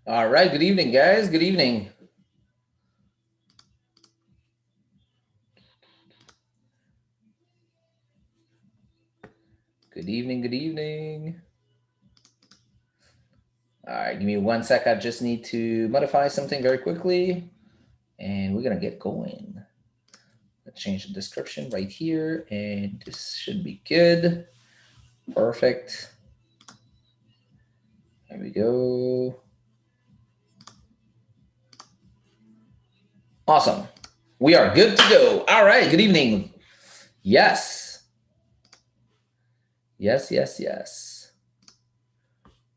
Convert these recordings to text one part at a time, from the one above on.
All right. Good evening, guys. Good evening. Good evening. Good evening. All right. Give me 1 sec. I just need to modify something very quickly, and we're gonna get going. Let's change the description right here, and this should be good. Perfect. There we go. Awesome. We are good to go. All right. Good evening. Yes. Yes. Yes. Yes.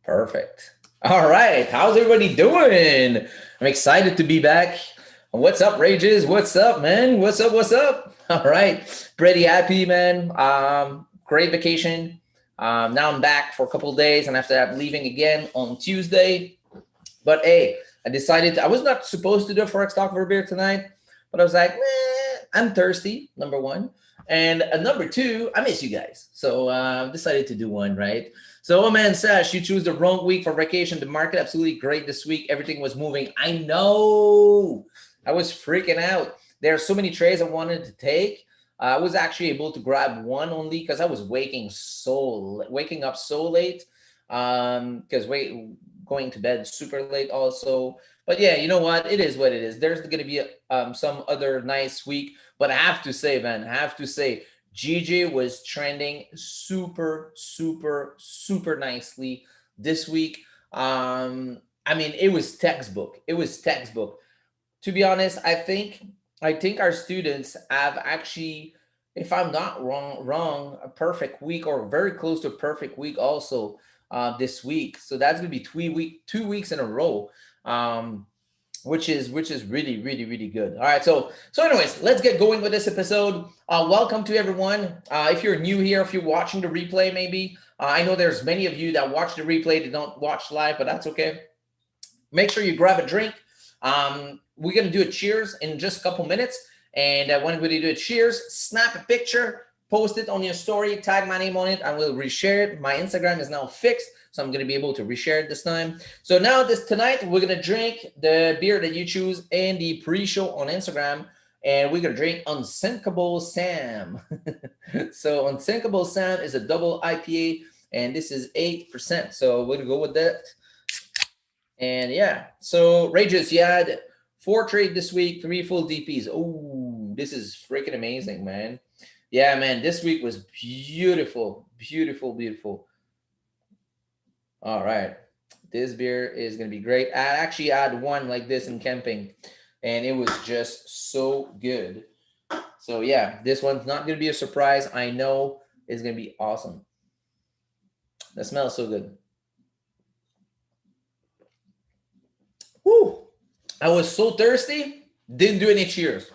Perfect. All right. How's everybody doing? I'm excited to be back. What's up, Rages? What's up, man? What's up? What's up? All right. Pretty happy, man. Great vacation. Now I'm back for a couple of days, and after that, leaving again on Tuesday. But hey, I was not supposed to do a Forex talk for a beer tonight, but I was like, I'm thirsty, number one. And number two, I miss you guys. So decided to do one, right? So, oh man, Sash, you choose the wrong week for vacation. The market absolutely great this week. Everything was moving. I know. I was freaking out. There are so many trades I wanted to take. I was actually able to grab one only because I was waking up so late. Because going to bed super late also. But yeah, you know what? It is what it is. There's going to be some other nice week. But I have to say, man, I have to say, GJ was trending super, super, super nicely this week. I mean, it was textbook. It was textbook. To be honest, I think our students have actually, if I'm not wrong, a perfect week or very close to a perfect week also this week. So that's gonna be 2 weeks in a row. Which is really really good. All right, so anyways, let's get going with this episode. Welcome to everyone. If you're new here, if you're watching the replay, maybe I know there's many of you that watch the replay, they don't watch live, but that's okay. Make sure you grab a drink. We're gonna do a cheers in just a couple minutes, and when we do a cheers, snap a picture, post it on your story, tag my name on it, I will reshare it. My Instagram is now fixed, so I'm gonna be able to reshare it this time. So now tonight we're gonna drink the beer that you choose in the pre-show on Instagram, and we're gonna drink Unsinkable Sam. So Unsinkable Sam is a double IPA, and this is 8%. So we're gonna go with that. And yeah, so Rages, you had 4 trade this week, 3 full DPs. Oh, this is freaking amazing, man. Yeah, man, this week was beautiful, beautiful, beautiful. All right, this beer is gonna be great. I actually had one like this in camping, and it was just so good. So yeah, this one's not gonna be a surprise. I know it's gonna be awesome. The smell is so good. Woo! I was so thirsty, didn't do any cheers.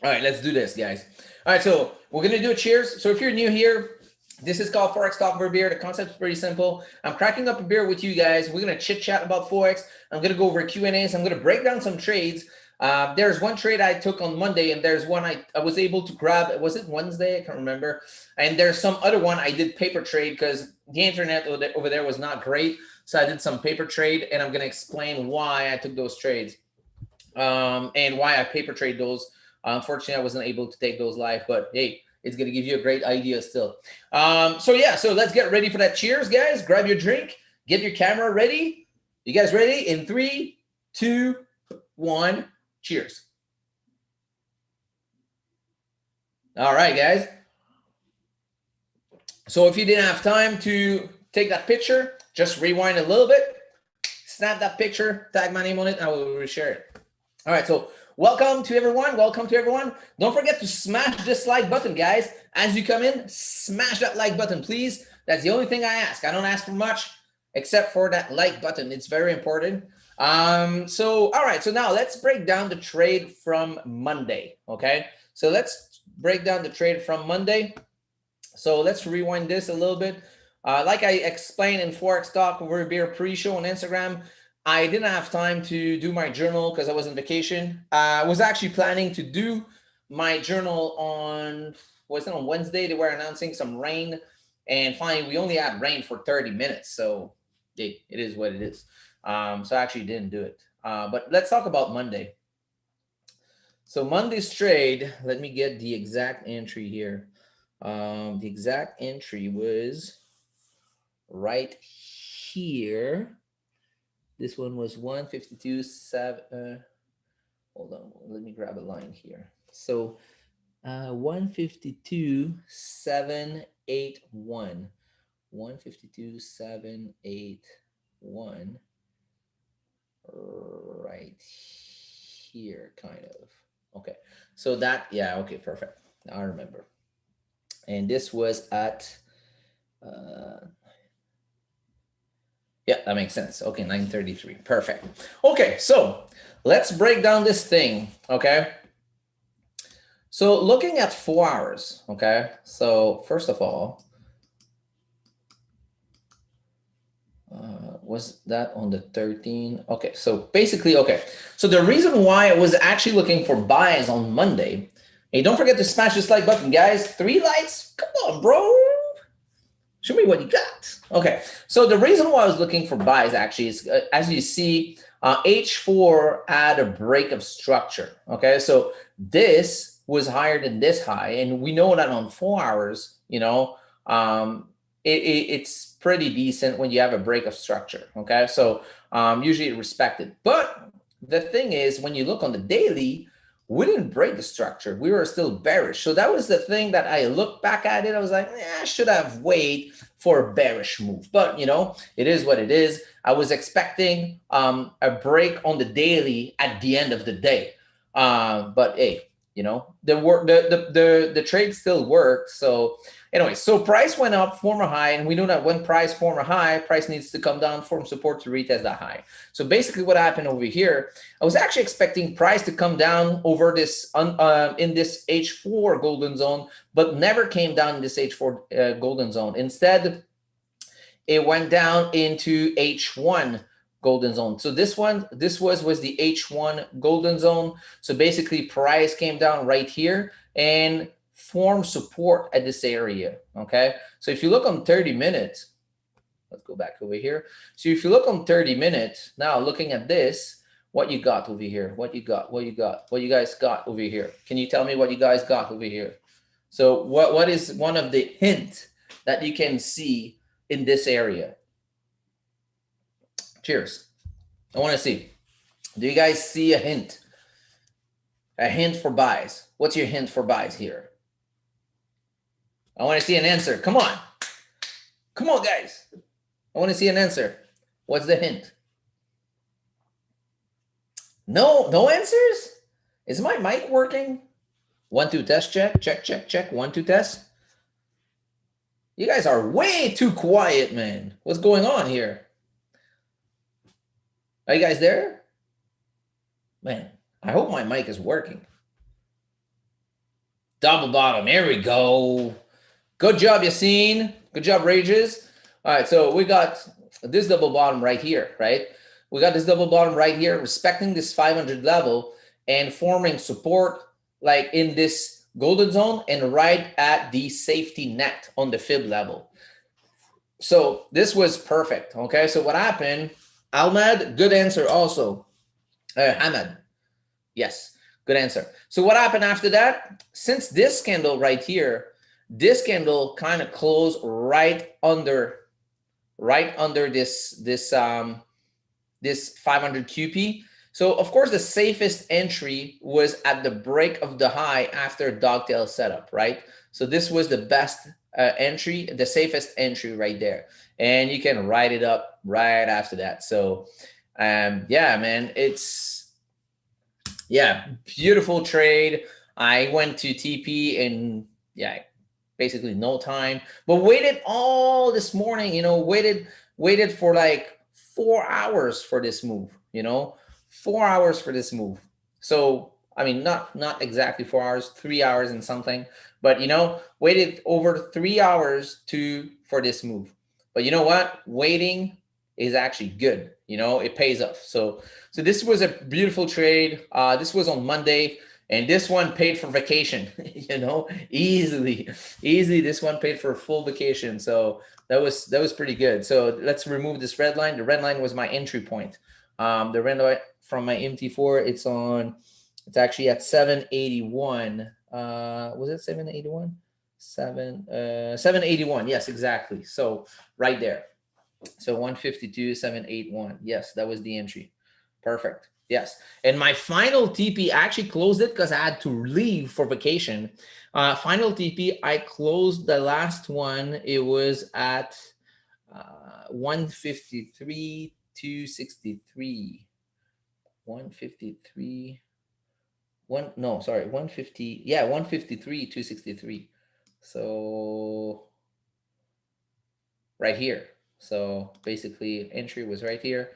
All right, let's do this, guys. All right, so we're gonna do a cheers. So if you're new here, this is called Forex Talk for Beer. The concept is pretty simple. I'm cracking up a beer with you guys. We're gonna chit chat about Forex. I'm gonna go over Q&As. I'm gonna break down some trades. There's one trade I took on Monday, and there's one I was able to grab. Was it Wednesday? I can't remember. And there's some other one I did paper trade because the internet over there was not great. So I did some paper trade, and I'm gonna explain why I took those trades. And why I paper trade those. Unfortunately, I wasn't able to take those live, but hey, it's going to give you a great idea still. So yeah, so let's get ready for that. Cheers, guys. Grab your drink. Get your camera ready. You guys ready? In 3, 2, 1. Cheers. All right, guys. So if you didn't have time to take that picture, just rewind a little bit, snap that picture, tag my name on it, and I will reshare it. All right, so welcome to everyone. Welcome to everyone. Don't forget to smash this like button, guys. As you come in, smash that like button, please. That's the only thing I ask. I don't ask for much except for that like button. It's very important. So, all right, so now let's break down the trade from Monday, okay? So let's break down the trade from Monday. So let's rewind this a little bit. Like I explained in Forex Talk over beer pre-show on Instagram, I didn't have time to do my journal because I was on vacation. I was actually planning to do my journal on Wednesday. They were announcing some rain, and finally we only had rain for 30 minutes. So it is what it is. So I actually didn't do it. But let's talk about Monday. So Monday's trade, let me get the exact entry here. The exact entry was right here. This one was 152 7. Hold on, let me grab a line here. So 152,781. 152,781 right here, kind of. Okay, so that, yeah, okay, perfect. I remember. And this was at, yeah, that makes sense. Okay, 933. Perfect. Okay, so let's break down this thing, okay? So looking at 4 hours, okay? So first of all, was that on the 13? Okay, so basically, okay. So the reason why I was actually looking for buys on Monday, hey, don't forget to smash this like button, guys. 3 likes? Come on, bro. Show me what you got. Okay, so the reason why I was looking for buys actually is, as you see, H4 had a break of structure. Okay, so this was higher than this high, and we know that on 4 hours, it's pretty decent when you have a break of structure. Okay, so usually respected. But the thing is, when you look on the daily, we didn't break the structure. We were still bearish. So that was the thing that I looked back at it. I was like, I should have waited for a bearish move. But, it is what it is. I was expecting a break on the daily at the end of the day. But hey, the trade still worked. So anyway, so price went up, form a high, and we know that when price form a high, price needs to come down, form support to retest that high. So basically what happened over here, I was actually expecting price to come down over this in this H4 golden zone, but never came down in this H4 golden zone. Instead, it went down into H1 golden zone. So this was the H1 golden zone. So basically price came down right here and formed support at this area. Okay, so if you look on 30 minutes, let's go back over here. So if you look on 30 minutes, now looking at this, what you got over here, what you guys got over here. Can you tell me what you guys got over here? So what is one of the hints that you can see in this area? Cheers. I want to see. Do you guys see a hint? A hint for buys. What's your hint for buys here? I want to see an answer. Come on. Come on, guys. I want to see an answer. What's the hint? No answers? Is my mic working? 1, 2, test, check, check, check, check. 1, 2, test. You guys are way too quiet, man. What's going on here? Are you guys there? Man, I hope my mic is working. Double bottom. Here we go. Good job, Yassine. Good job, Rages. All right, so we got this double bottom right here, right? We got this double bottom right here, respecting this 500 level and forming support like in this golden zone and right at the safety net on the fib level. So this was perfect, okay? So what happened? Ahmed, good answer also. Hamad, yes, good answer. So what happened after that? Since this candle right here, this candle kind of closed right under this 500 QP. So of course the safest entry was at the break of the high after dogtail setup, right? So this was the best entry, the safest entry right there, and you can write it up right after that. So yeah, man, beautiful trade. I went to TP and basically no time, but waited all this morning, waited for like 4 hours for this move, 4 hours for this move. So, I mean, not exactly 4 hours, 3 hours and something, but, waited over 3 hours for this move. But you know what? Waiting is actually good. It pays off. So this was a beautiful trade. This was on Monday. And this one paid for vacation, you know, easily. This one paid for a full vacation. So that was pretty good. So let's remove this red line. The red line was my entry point. The red line from my MT4, it's actually at 781. Was it 781? 781. Yes, exactly. So right there. So 152, 781. Yes, that was the entry. Perfect. Yes. And my final TP, I actually closed it because I had to leave for vacation. Final TP, I closed the last one. It was at 153, 263. 153. No, sorry, 150. Yeah, 153, 263. So right here. So basically entry was right here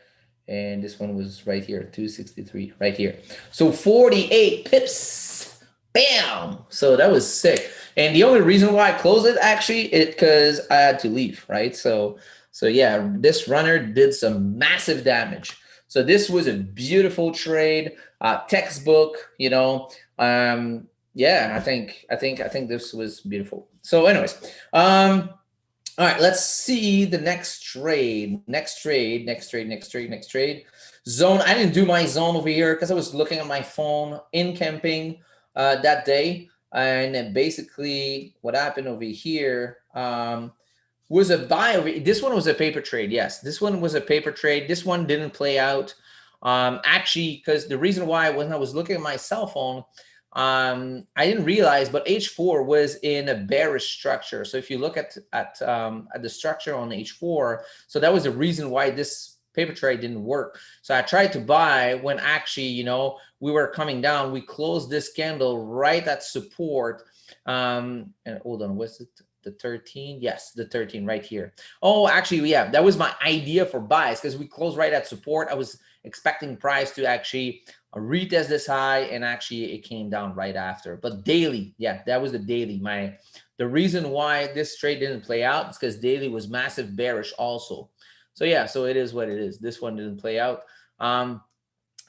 and this one was right here, 263 right here. So 48 pips. Bam. So that was sick. And the only reason why I closed it actually is because I had to leave, right? So yeah, this runner did some massive damage. So this was a beautiful trade, textbook, you know. Yeah, I think this was beautiful. So anyways, all right, let's see the next trade. Next trade. Zone. I didn't do my zone over here because I was looking at my phone in camping that day. And then basically what happened over here was a buy. This one was a paper trade. Yes, this one was a paper trade. This one didn't play out. Actually, because the reason why when I was looking at my cell phone, I didn't realize, but H4 was in a bearish structure. So if you look at the structure on H4, so that was the reason why this paper trade didn't work. So I tried to buy when actually, you know, we were coming down. We closed this candle right at support. And hold on, was it the 13? Yes, the 13 right here. Oh, actually, yeah, that was my idea for buys because we closed right at support. I was expecting price to actually retest this high, and actually it came down right after. But daily, yeah, that was the daily. The reason why this trade didn't play out is because daily was massive bearish also. So yeah, so it is what it is. This one didn't play out.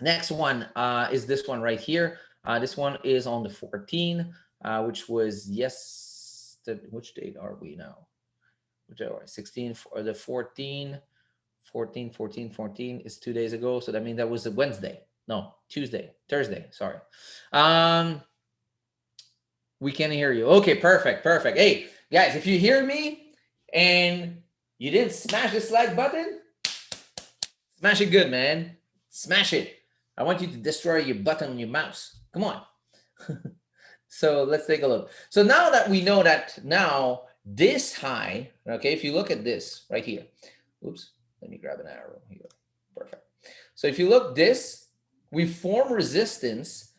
Next one is this one right here. This one is on the 14, which was which date are we now? Which are 16 or the 14 is 2 days ago. So that means that was a Wednesday. No, Thursday. Sorry. We can hear you. Okay, perfect. Hey, guys, if you hear me and you didn't smash this like button, smash it good, man. Smash it. I want you to destroy your button on your mouse. Come on. So let's take a look. So now that we know that now this high, okay, if you look at this right here, oops, let me grab an arrow here. Perfect. So if you look this, we form resistance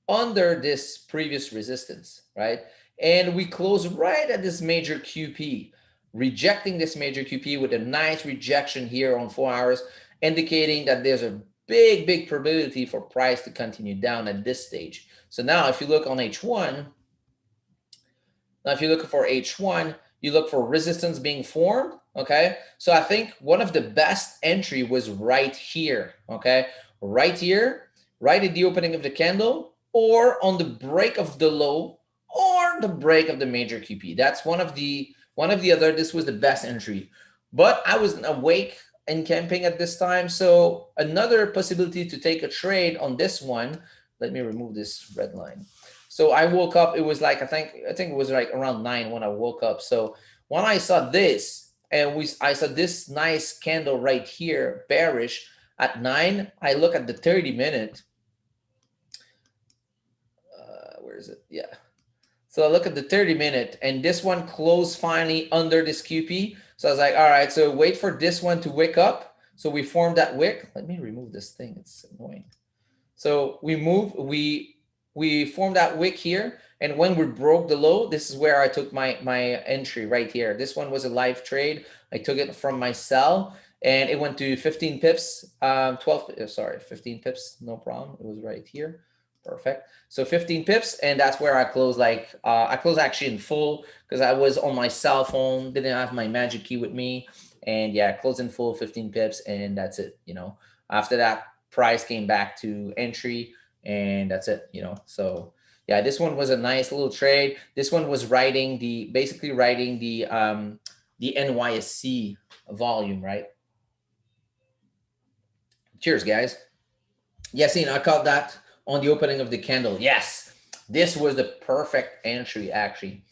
under this previous resistance, right? And we close right at this major QP, rejecting this major QP with a nice rejection here on 4 hours, indicating that there's a big probability for price to continue down at this stage. So now if you look on H1, you look for resistance being formed, okay? So I think one of the best entry was right here, okay? Right here, right at the opening of the candle, or on the break of the low, or the break of the major QP. That's one of the other. This was the best entry. But I was awake and camping at this time, so another possibility to take a trade on this one. Let me remove this red line. So I woke up, it was like, I think it was like around 9 when I woke up. So when I saw this, and I saw this nice candle right here, bearish at 9, I look at the 30-minute. Where is it? Yeah. So I look at the 30-minute, and this one closed finally under this QP. So I was like, all right, so wait for this one to wick up. So we formed that wick. Let me remove this thing. It's annoying. So we formed that wick here. And when we broke the low, this is where I took my entry right here. This one was a live trade. I took it from my sell, and it went to 15 pips, 15 pips, no problem. It was right here. Perfect. So 15 pips, and that's where I closed. Like I closed actually in full because I was on my cell phone, didn't have my magic key with me, and yeah, closed in full, 15 pips, and that's it. You know, after that, price came back to entry, and that's it, So yeah, this one was a nice little trade. This one was basically writing the NYSE volume, right? Cheers, guys. Yassine, I caught that on the opening of the candle. Yes, this was the perfect entry, actually.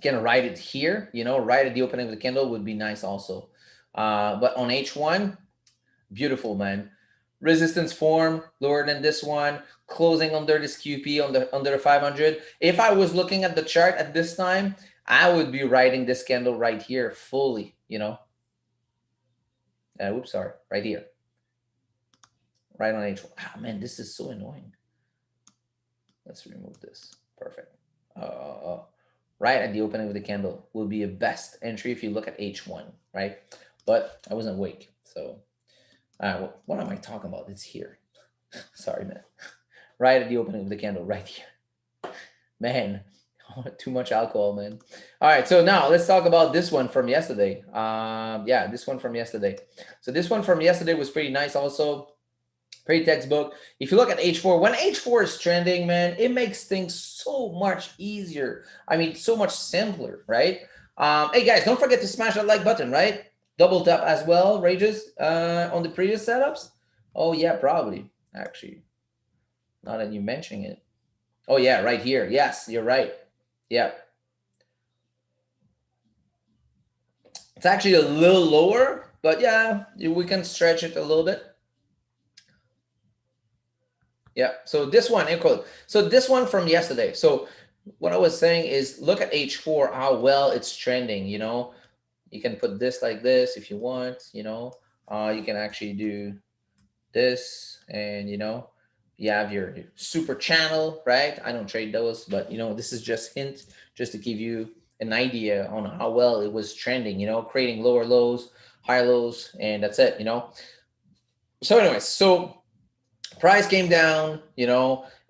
Can write it here, right at the opening of the candle would be nice also. But on H1, beautiful, man. Resistance form lower than this one, closing under this QP under the 500. If I was looking at the chart at this time, I would be writing this candle right here fully, Oops, sorry, right here. Right on H1. Ah, man, this is so annoying. Let's remove this. Perfect. Right at the opening of the candle will be a best entry if you look at H1, right? But I wasn't awake, so what am I talking about? It's here. Sorry, man. Right at the opening of the candle, right here. Man, too much alcohol, man. All right, so now let's talk about this one from yesterday. Yeah, this one from yesterday. So this one from yesterday was pretty nice also. Pretty textbook. If you look at H4, when H4 is trending, man, it makes things so much easier. I mean, so much simpler, right? Hey, guys, don't forget to smash that like button, right? Double tap as well, Rages, on the previous setups. Oh, yeah, probably, actually. Now that you're mentioning it. Oh, yeah, right here. Yes, you're right. Yeah. It's actually a little lower, but yeah, we can stretch it a little bit. Yeah, so this one, so this one from yesterday. So what I was saying is look at H4, how well it's trending, You can put this like this if you want, You can actually do this and, you have your super channel, right? I don't trade those, but, this is just hint, just to give you an idea on how well it was trending, creating lower lows, higher lows, and that's it, So anyways, so price came down,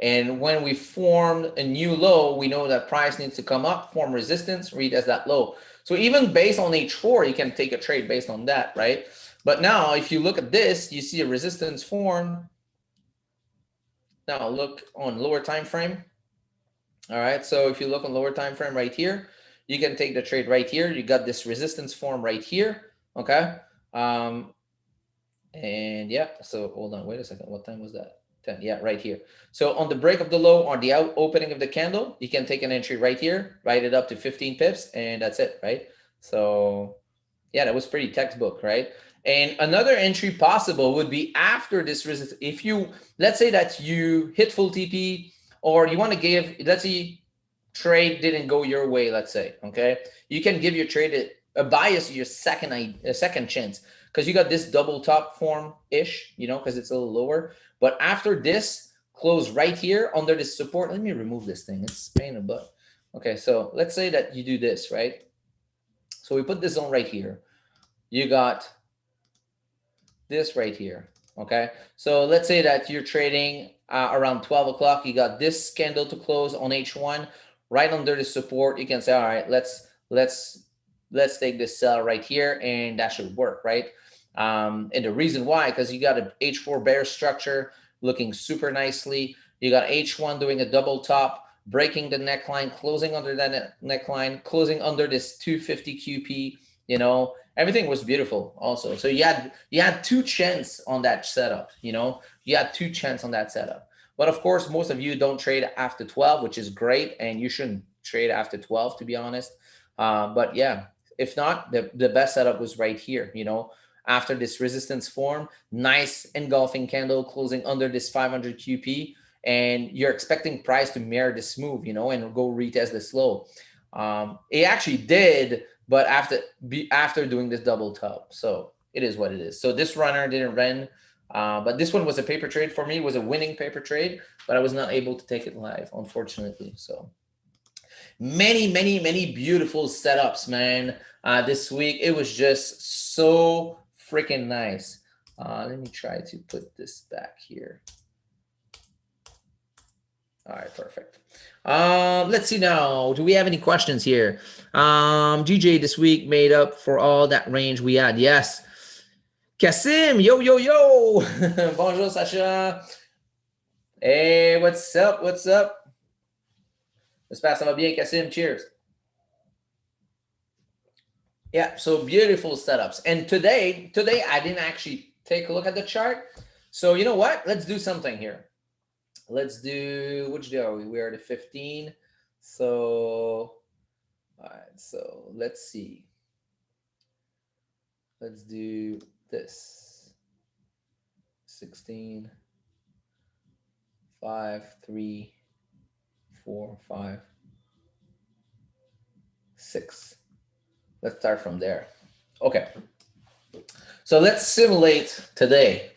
and when we formed a new low, we know that price needs to come up, form resistance, read as that low. So even based on H4, you can take a trade based on that, right? But now if you look at this, you see a resistance form. Now look on lower time frame. All right, so if you look on lower time frame right here, you can take the trade right here. You got this resistance form right here, okay? And yeah, so hold on, wait a second. What time was that? 10. Yeah, right here. So on the break of the low, on the opening of the candle, you can take an entry right here, write it up to 15 pips, and that's it, right? So yeah, that was pretty textbook, right? And another entry possible would be after this resistance. If you, let's say that you hit full TP, or you want to give, let's say trade didn't go your way, let's say, okay? You can give your trade a bias, your second chance, because you got this double top form-ish, because it's a little lower. But after this, close right here under this support. Let me remove this thing. It's a pain in the butt. Okay, so let's say that you do this, right? So we put this zone right here. You got this right here, okay? So let's say that you're trading around 12 o'clock. You got this candle to close on H1, right under the support. You can say, all right, let's take this sell right here, and that should work, right? And the reason why, because you got a H4 bear structure looking super nicely. You got H1 doing a double top, breaking the neckline, closing under that neckline, closing under this 250 QP, everything was beautiful also. So you had two chances on that setup, you had two chances on that setup. But of course, most of you don't trade after 12, which is great, and you shouldn't trade after 12, to be honest. But yeah, if not, the best setup was right here, after this resistance form, nice engulfing candle closing under this 500 QP, and you're expecting price to mirror this move, and go retest this low. It actually did, but after doing this double top. So it is what it is. So this runner didn't run, but this one was a paper trade for me. It was a winning paper trade, but I was not able to take it live, unfortunately. So many beautiful setups, man. This week, it was just so freaking nice. Let me try to put this back here. All right, perfect. Let's see now. Do we have any questions here? DJ this week made up for all that range we had. Yes. Kassim, yo. Bonjour, Sacha. Hey, what's up? What's up? J'espère que ça va bien, Kassim. Cheers. Yeah, so beautiful setups. And today I didn't actually take a look at the chart. So you know what? Let's do something here. Let's do which day are we? We are the 15. So all right, so let's see. Let's do this. 16, 5, 3, 4, 5, 6. Let's start from there. Okay. So let's simulate today.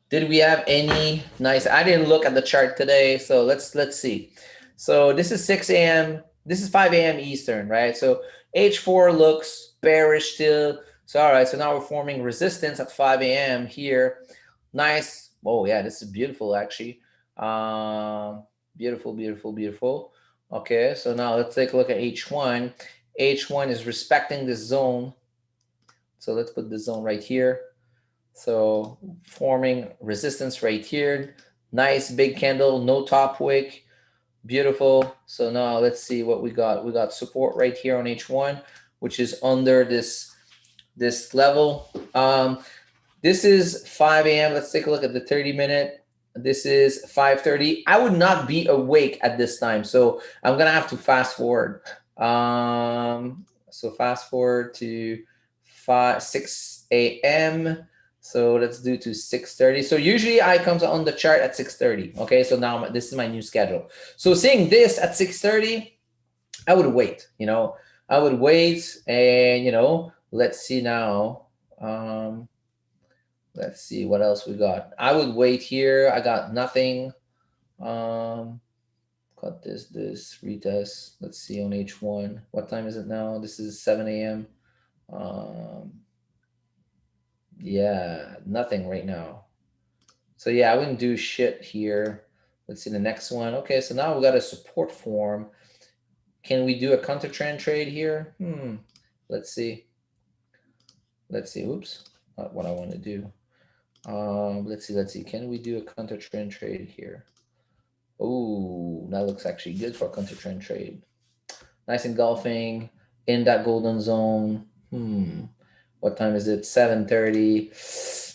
Did we have any nice? I didn't look at the chart today, so let's see. So this is 6 a.m. This is 5 a.m. Eastern, right? So H4 looks bearish still. So all right, so now we're forming resistance at 5 a.m. here. Nice. Oh yeah, this is beautiful actually. Beautiful, beautiful, beautiful. Okay, so now let's take a look at H1. H1 is respecting this zone. So let's put the zone right here. So forming resistance right here. Nice big candle, no top wick. Beautiful. So now let's see what we got. We got support right here on H1, which is under this level. This is 5 a.m. Let's take a look at the 30-minute. This is 5:30. I would not be awake at this time, so I'm gonna have to fast forward. So fast forward to 6 a.m. So let's do to 6:30. So usually I come on the chart at 6:30. Okay, so now this is my new schedule. So seeing this at 6:30, I would wait. I would wait, and let's see now. Let's see what else we got. I would wait here. I got nothing. Um, got this retest. Let's see on H1. What time is it now? This is 7 a.m. Um, yeah, nothing right now. So yeah, I wouldn't do shit here. Let's see the next one. Okay, so now we got a support form. Can we do a counter trend trade here? Let's see. Let's see. Oops, not what I want to do. Let's see. Let's see. Can we do a counter trend trade here? Oh, that looks actually good for a counter trend trade. Nice engulfing in that golden zone. What time is it? 7:30.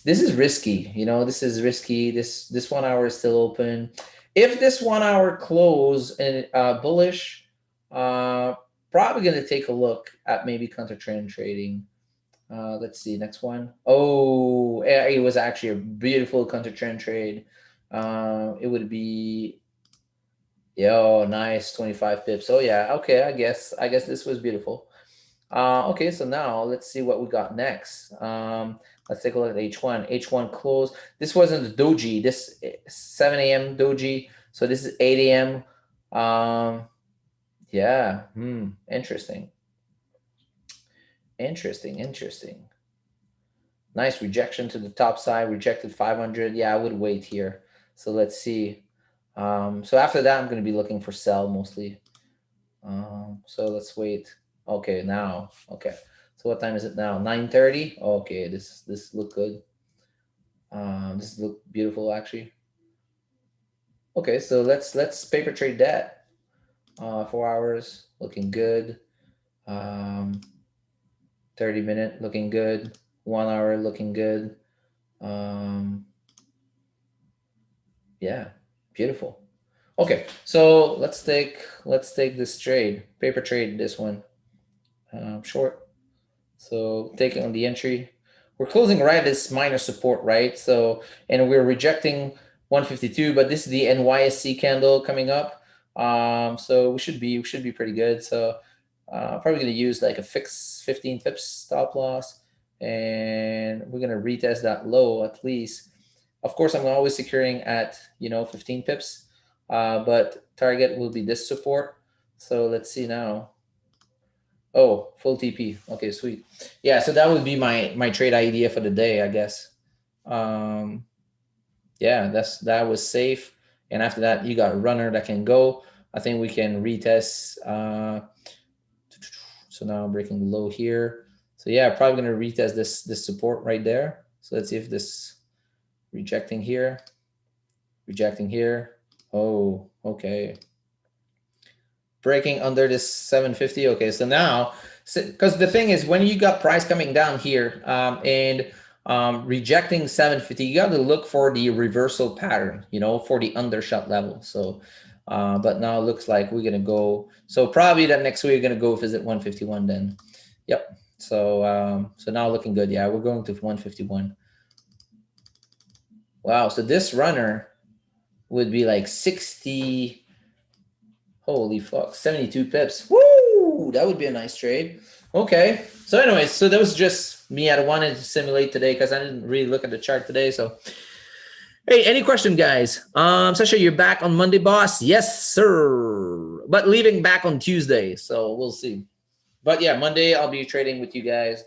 This is risky. This is risky. This 1 hour is still open. If this 1 hour close and bullish, uh, probably gonna take a look at maybe counter trend trading. Let's see, next one. Oh, it was actually a beautiful counter trend trade. It would be, yo, nice, 25 pips. Oh yeah, okay, I guess this was beautiful. Okay, so now let's see what we got next. Let's take a look at H1. H1 close. This wasn't the doji. This 7 a.m. doji. So this is 8 a.m. Yeah. Interesting. Interesting. Nice rejection to the top side. Rejected 500. Yeah, I would wait here. So let's see. So after that, I'm going to be looking for sell mostly. So let's wait. Okay, now. Okay. So what time is it now? 9:30. Okay, this look good. This look beautiful actually. Okay, so let's paper trade that. 4 hours looking good. 30-minute looking good. 1 hour looking good. Yeah, beautiful. Okay, so let's take this trade. Paper trade this one. Short. So taking on the entry, we're closing right at this minor support, right? So, and we're rejecting 152, but this is the NYSC candle coming up. So we should be pretty good. So probably gonna use like a fixed 15 pips stop loss, and we're gonna retest that low at least. Of course, I'm always securing at 15 pips, but target will be this support. So let's see now. Oh, full TP. Okay, sweet. Yeah, so that would be my trade idea for the day, I guess. Um, yeah, that was safe. And after that, you got a runner that can go. I think we can retest. So now I'm breaking the low here. So yeah, probably gonna retest this support right there. So let's see if this rejecting here, Oh, okay. Breaking under this 750. Okay, so now, because the thing is, when you got price coming down here and rejecting 750, you got to look for the reversal pattern, for the undershot level. So, but now it looks like we're gonna go. So probably that next week we're gonna go visit 151 then. Yep. So now looking good. Yeah, we're going to 151. Wow. So this runner would be like 60. Holy fuck, 72 pips. Woo! That would be a nice trade. Okay. So anyways, so that was just me. I wanted to simulate today because I didn't really look at the chart today. So hey, any question, guys? Sasha, you're back on Monday, boss? Yes, sir. But leaving back on Tuesday. So we'll see. But yeah, Monday I'll be trading with you guys.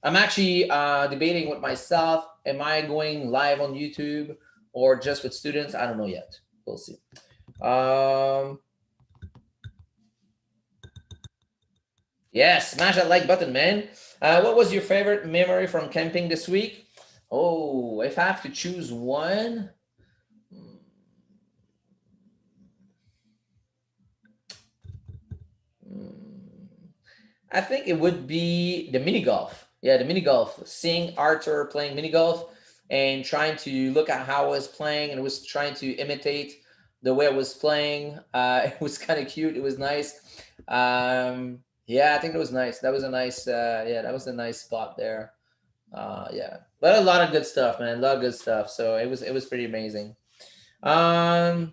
I'm actually debating with myself. Am I going live on YouTube or just with students? I don't know yet. We'll see. Yeah, smash that like button, man. What was your favorite memory from camping this week? Oh, if I have to choose one, I think it would be the mini golf. Yeah, the mini golf. Seeing Arthur playing mini golf and trying to look at how I was playing and was trying to imitate the way I was playing. It was kind of cute. It was nice. Yeah, I think it was nice. That was a nice. Yeah, that was a nice spot there. Yeah, but a lot of good stuff, man. A lot of good stuff. So it was pretty amazing. Um,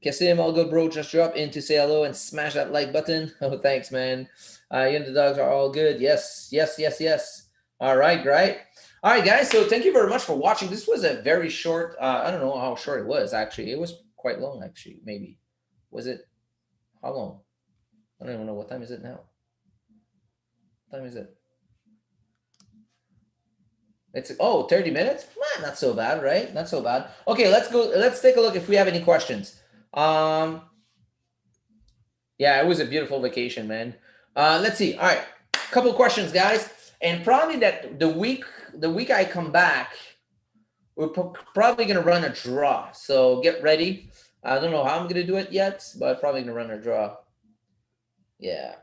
Kasim, all good, bro. Just drop in to say hello and smash that like button. Oh, thanks, man. You and the dogs are all good. Yes, yes, yes, yes. All right, great. All right, guys. So thank you very much for watching. This was a very short. I don't know how short it was. Actually, it was quite long. Actually, maybe was it? How long? I don't even know. What time is it now? What time is it? It's 30 minutes? Not so bad, right? Not so bad. Okay, let's go. Let's take a look if we have any questions. Um, yeah, it was a beautiful vacation, man. Let's see. All right, couple questions, guys. And probably that the week I come back, we're probably gonna run a draw. So get ready. I don't know how I'm gonna do it yet, but probably gonna run a draw. Yeah.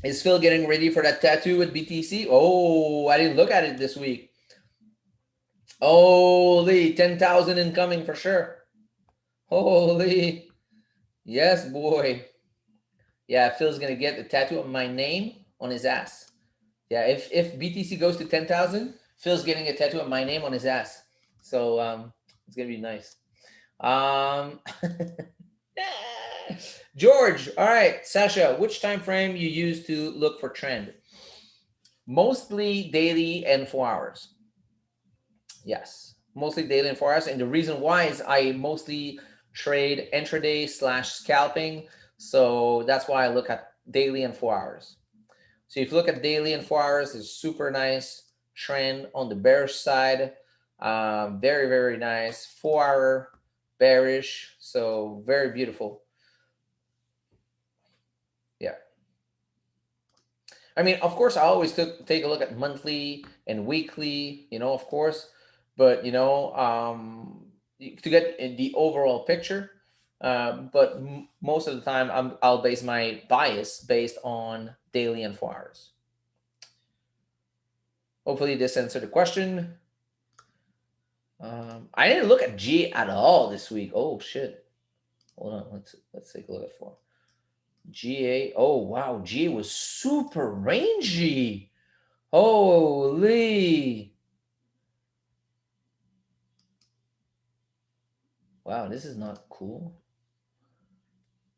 Is Phil getting ready for that tattoo with BTC? Oh, I didn't look at it this week. Holy, 10,000 incoming for sure. Holy. Yes, boy. Yeah, Phil's going to get the tattoo of my name on his ass. Yeah, if BTC goes to 10,000, Phil's getting a tattoo of my name on his ass. So it's going to be nice. George, all right. Sasha, which time frame you use to look for trend? Mostly daily and 4 hours. Yes, mostly daily and 4 hours. And the reason why is I mostly trade intraday / scalping. So that's why I look at daily and 4 hours. So if you look at daily and 4 hours, it's super nice trend on the bearish side. Very, very nice. 4 hour bearish. So very beautiful. Yeah. I mean, of course, I always take a look at monthly and weekly, of course, but to get the overall picture. But most of the time, I'll base my bias based on daily and 4 hours. Hopefully, this answered the question. I didn't look at G at all this week. Oh shit! Hold on, let's take a look at 4. GA. Oh wow, G was super rangy. Holy. Wow, this is not cool.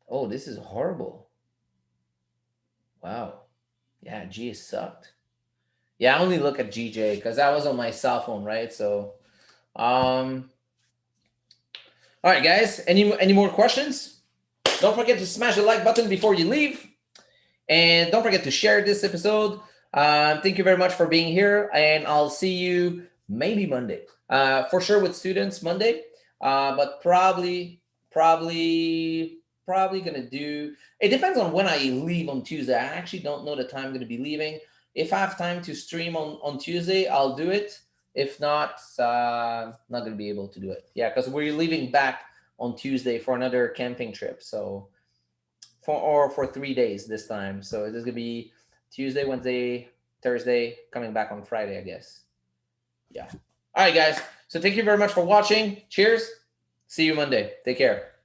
Oh, this is horrible. Wow. Yeah, G sucked. Yeah, I only look at GJ because that was on my cell phone, right? So, all right, guys. Any more questions? Don't forget to smash the like button before you leave. And don't forget to share this episode. Thank you very much for being here. And I'll see you maybe Monday. For sure with students Monday. But probably gonna do it depends on when I leave on Tuesday. I actually don't know the time I'm gonna be leaving. If I have time to stream on Tuesday, I'll do it. If not, not gonna be able to do it. Yeah, because we're leaving back on Tuesday for another camping trip. So for 3 days this time. So it is gonna be Tuesday, Wednesday, Thursday, coming back on Friday, I guess. Yeah. All right, guys. So thank you very much for watching. Cheers. See you Monday. Take care.